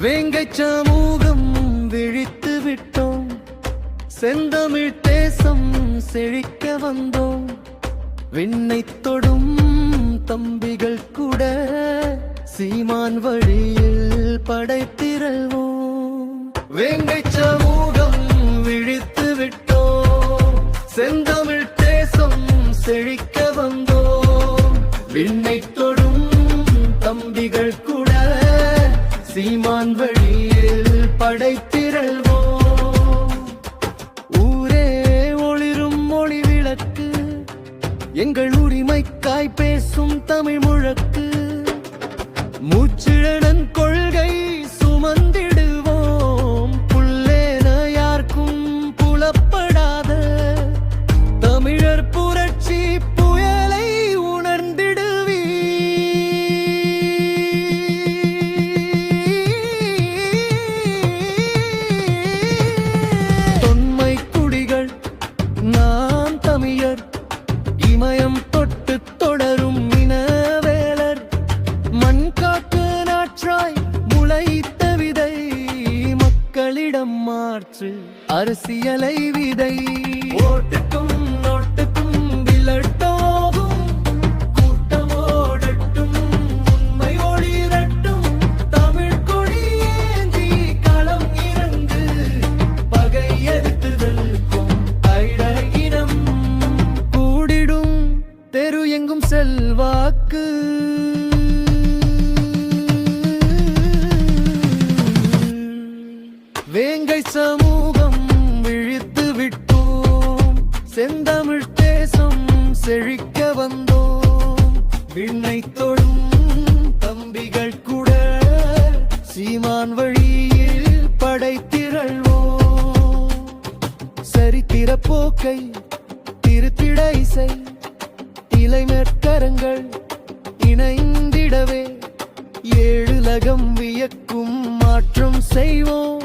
வேங்கை சமூகம் விழித்து விட்டோம், செந்தமிழ் தேசம் செழிக்க வந்தோம். விண்ணை தொடும் தம்பிகள் கூட சீமான் வழியில் படைத்திரள்வோம். வேங்கை சமூகம் விழித்து விட்டோம், செந்தமிழ் தேசம் செழிக்க வந்தோம். விண்ணை தொடும் தம்பிகள் கூட சீமான் வழியில் படைத்திரள்வோம். ஊரே ஒளிரும் ஒளி விளக்கு, எங்கள் உரிமைக்காய் பேசும் தமிழ் முழக்கு. மூச்சிழனன் கொள்கை சுமந்திடுவோம், புல்லேன யாருக்கும் புலப்படாத தமிழர் புரட்சி புயலை உணர்ந்திடுவி. தொன்மை குடிகள் நாம் தமிழர், இமயம் தொட்டு தொடரும் இனவேலர். மண் காட்டு நாற்றாய் முளைத்த விதை, மக்களிடம் மாற்று அரசியலை விதை. ஓட்டுக்கும் நோட்டுக்கும் விலட்டோகும், கூட்டமோடட்டும் உண்மை ஒளிரட்டும். தமிழ் கொடியேந்தி களம் இறங்கு, பகை எதிர்த்துதல்கும் ஐடகினம். கூடிடும் தெரு எங்கும் செல்வாக்கு, வேங்கை சமூகம் விழித்து விட்டோம், செந்தமிழ் தேசம் செழிக்க வந்தோம். விண்ணை தொடும் தம்பிகள் கூட சீமான் வழியில் படைத்திரள்வோம். சரித்திர போக்கை திருத்திட இசை, இளைஞர்கரங்கள் இணைந்திடவே ஏழுலகம் வியக்கும் மாற்றம் செய்வோம்.